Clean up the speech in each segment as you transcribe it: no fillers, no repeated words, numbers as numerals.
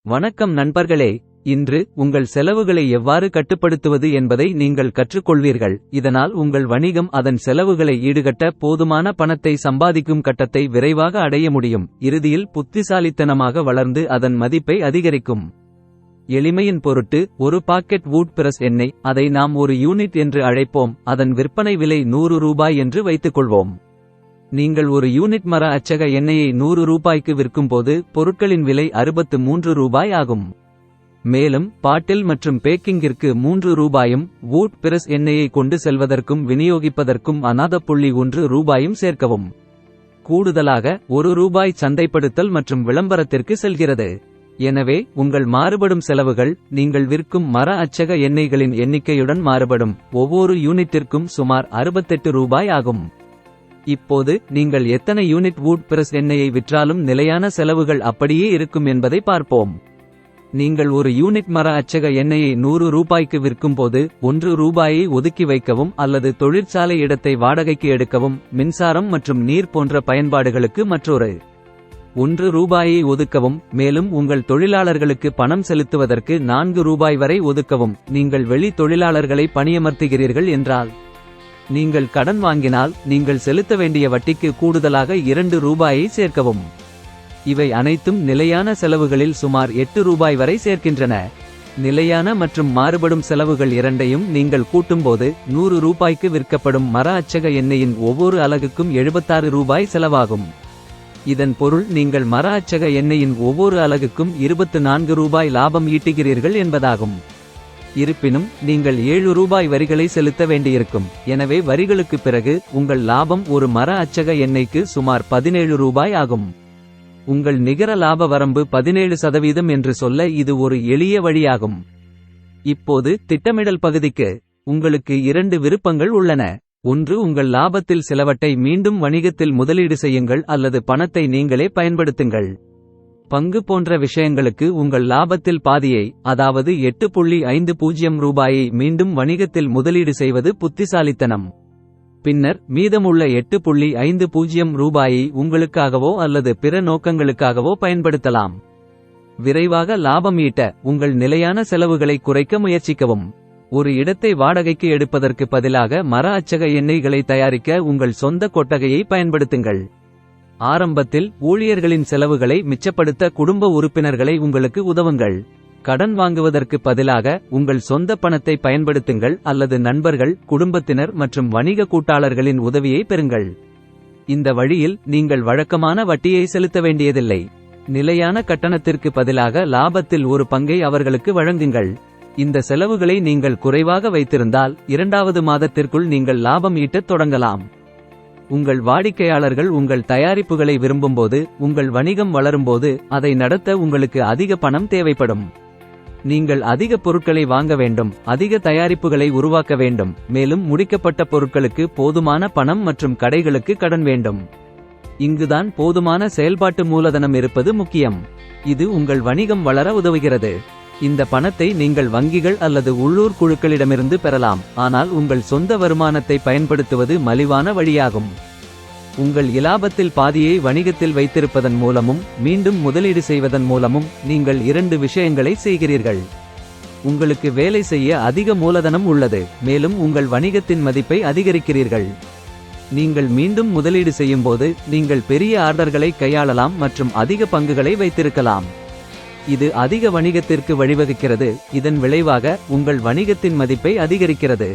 வணக்கம் நண்பர்களே. இன்று உங்கள் செலவுகளை எவ்வாறு கட்டுப்படுத்துவது என்பதை நீங்கள் கற்றுக்கொள்வீர்கள். இதனால் உங்கள் வணிகம் அதன் செலவுகளை ஈடுகட்ட போதுமான பணத்தை சம்பாதிக்கும் கட்டத்தை விரைவாக அடைய முடியும். இறுதியில் புத்திசாலித்தனமாக வளர்ந்து அதன் மதிப்பை அதிகரிக்கும். எளிமையின் பொருட்டு ஒரு பாக்கெட் வூட் பிரஸ் எண்ணெய், அதை நாம் ஒரு யூனிட் என்று அழைப்போம். அதன் விற்பனை விலை 100 ரூபாய் என்று வைத்துக்கொள்வோம். நீங்கள் ஒரு யூனிட் மர அச்சக எண்ணெயை 100 ரூபாய்க்கு விற்கும்போது பொருட்களின் விலை 63 ரூபாய் ஆகும். மேலும் பாட்டில் மற்றும் பேக்கிங்கிற்கு 3 ரூபாயும் வூட் பிரஸ் எண்ணெயை கொண்டு செல்வதற்கும் விநியோகிப்பதற்கும் $1 ரூபாயும் சேர்க்கவும். கூடுதலாக 1 ரூபாய் சந்தைப்படுத்தல் மற்றும் விளம்பரத்திற்கு செல்கிறது. எனவே உங்கள் மாறுபடும் செலவுகள் நீங்கள் விற்கும் மர அச்சக எண்ணெய்களின் எண்ணிக்கையுடன் மாறுபடும். ஒவ்வொரு யூனிட்டிற்கும் சுமார் 68 ரூபாய் ஆகும். இப்போது நீங்கள் எத்தனை யூனிட் வூட் பிரஸ் எண்ணெயை விற்றாலும் நிலையான செலவுகள் அப்படியே இருக்கும் என்பதை பார்ப்போம். நீங்கள் ஒரு யூனிட் மர அச்சக எண்ணெயை 100 ரூபாய்க்கு விற்கும்போது 1 ரூபாயை ஒதுக்கி வைக்கவும் அல்லது தொழிற்சாலை இடத்தை வாடகைக்கு எடுக்கவும், மின்சாரம் மற்றும் நீர் போன்ற பயன்பாடுகளுக்கு மற்றொரு 1 ரூபாயை ஒதுக்கவும். மேலும் உங்கள் தொழிலாளர்களுக்கு பணம் செலுத்துவதற்கு 4 ரூபாய் வரை ஒதுக்கவும். நீங்கள் வெளி தொழிலாளர்களை பணியமர்த்துகிறீர்கள் என்றால், நீங்கள் கடன் வாங்கினால் நீங்கள் செலுத்த வேண்டிய வட்டிக்கு கூடுதலாக 2 ரூபாயை சேர்க்கவும். இவை அனைத்தும் நிலையான செலவுகளில் சுமார் 8 ரூபாய் வரை சேர்க்கின்றன. நிலையான மற்றும் மாறுபடும் செலவுகள் இரண்டையும் நீங்கள் கூட்டும்போது 100 ரூபாய்க்கு விற்கப்படும் மர அச்சக எண்ணெயின் ஒவ்வொரு அலகுக்கும் 76 ரூபாய் செலவாகும். இதன் பொருள் நீங்கள் மர அச்சக எண்ணெயின் ஒவ்வொரு அலகுக்கும் 24 ரூபாய் லாபம் ஈட்டுகிறீர்கள் என்பதாகும். இருப்பினும் நீங்கள் 7 ரூபாய் வரிகளை செலுத்த வேண்டியிருக்கும். எனவே வரிகளுக்கு பிறகு உங்கள் லாபம் ஒரு மர அச்சக எண்ணெய்க்கு சுமார் 17 ரூபாய் ஆகும். உங்கள் நிகர லாப வரம்பு 17% என்று சொல்ல இது ஒரு எளிய வழியாகும். இப்போது திட்டமிடல் பகுதிக்கு. உங்களுக்கு 2 விருப்பங்கள் உள்ளன. ஒன்று, உங்கள் லாபத்தில் சிலவற்றை மீண்டும் வணிகத்தில் முதலீடு செய்யுங்கள் அல்லது பணத்தை நீங்களே பயன்படுத்துங்கள். பங்கு போன்ற விஷயங்களுக்கு உங்கள் லாபத்தில் பாதியை, அதாவது 8.50 ரூபாயை மீண்டும் வணிகத்தில் முதலீடு செய்வது புத்திசாலித்தனம். பின்னர் மீதமுள்ள 8.50 ரூபாயை உங்களுக்காகவோ அல்லது பிற நோக்கங்களுக்காகவோ பயன்படுத்தலாம். விரைவாக லாபம் ஈட்ட உங்கள் நிலையான செலவுகளை குறைக்க முயற்சிக்கவும். ஒரு இடத்தை வாடகைக்கு எடுப்பதற்கு பதிலாக மர அச்சக எண்ணெய்களை தயாரிக்க உங்கள் சொந்த கொட்டகையை பயன்படுத்துங்கள். ஆரம்பத்தில் ஊழியர்களின் செலவுகளை மிச்சப்படுத்த குடும்ப உறுப்பினர்களை உங்களுக்கு உதவுங்கள். கடன் வாங்குவதற்கு பதிலாக உங்கள் சொந்த பணத்தை பயன்படுத்துங்கள் அல்லது நண்பர்கள், குடும்பத்தினர் மற்றும் வணிக கூட்டாளர்களின் உதவியை பெறுங்கள். இந்த வழியில் நீங்கள் வழக்கமான வட்டியை செலுத்த வேண்டியதில்லை. நிலையான கட்டணத்திற்கு பதிலாக லாபத்தில் ஒரு பங்கை அவர்களுக்கு வழங்குங்கள். இந்த செலவுகளை நீங்கள் குறைவாக வைத்திருந்தால் 2வது மாதத்திற்குள் நீங்கள் லாபம் ஈட்டத் தொடங்கலாம். உங்கள் வாடிக்கையாளர்கள் உங்கள் தயாரிப்புகளை விரும்பும்போது, உங்கள் வணிகம் வளரும்போது அதை நடத்த உங்களுக்கு அதிக பணம் தேவைப்படும். நீங்கள் அதிக பொருட்களை வாங்க வேண்டும், அதிக தயாரிப்புகளை உருவாக்க வேண்டும், மேலும் முடிக்கப்பட்ட பொருட்களுக்கு போதுமான பணம் மற்றும் கடைகளுக்கு கடன் வேண்டும். இங்குதான் போதுமான செயல்பாட்டு மூலதனம் இருப்பது முக்கியம். இது உங்கள் வணிகம் வளர உதவுகிறது. இந்த பணத்தை நீங்கள் வங்கிகள் அல்லது உள்ளூர் குழுக்களிடமிருந்து பெறலாம், ஆனால் உங்கள் சொந்த வருமானத்தை பயன்படுத்துவது மலிவான வழியாகும். உங்கள் இலாபத்தில் பாதியை வணிகத்தில் வைத்திருப்பதன் மூலமும் மீண்டும் முதலீடு செய்வதன் மூலமும் நீங்கள் 2 விஷயங்களை செய்கிறீர்கள். உங்களுக்கு வேலை செய்ய அதிக மூலதனம் உள்ளது, மேலும் உங்கள் வணிகத்தின் மதிப்பை அதிகரிக்கிறீர்கள். நீங்கள் மீண்டும் முதலீடு செய்யும்போது நீங்கள் பெரிய ஆர்டர்களை கையாளலாம் மற்றும் அதிக பங்குகளை வைத்திருக்கலாம். இது அதிக வணிகத்திற்கு வழிவகுக்கிறது. இதன் விளைவாக உங்கள் வணிகத்தின் மதிப்பை அதிகரிக்கிறது.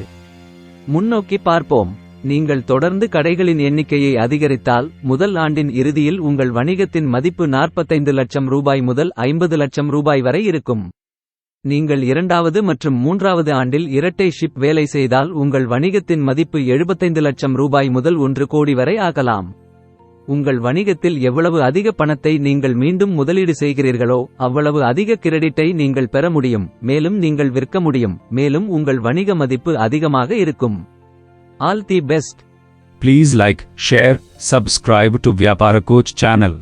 முன்னோக்கி பார்ப்போம். நீங்கள் தொடர்ந்து கடைகளின் எண்ணிக்கையை அதிகரித்தால் முதல் ஆண்டின் இறுதியில் உங்கள் வணிகத்தின் மதிப்பு 45 லட்சம் ரூபாய் முதல் 50 லட்சம் ரூபாய் வரை இருக்கும். நீங்கள் 2வது மற்றும் 3வது ஆண்டில் இரட்டை ஷிப் வேலை செய்தால் உங்கள் வணிகத்தின் மதிப்பு 75 லட்சம் ரூபாய் முதல் 1 கோடி வரை ஆகலாம். உங்கள் வணிகத்தில் எவ்வளவு அதிக பணத்தை நீங்கள் மீண்டும் முதலீடு செய்கிறீர்களோ அவ்வளவு அதிக கிரெடிட்டை நீங்கள் பெற முடியும், மேலும் நீங்கள் விற்க முடியும், மேலும் உங்கள் வணிக மதிப்பு அதிகமாக இருக்கும். All the best. Please like, share, subscribe to Vyapara Coach channel.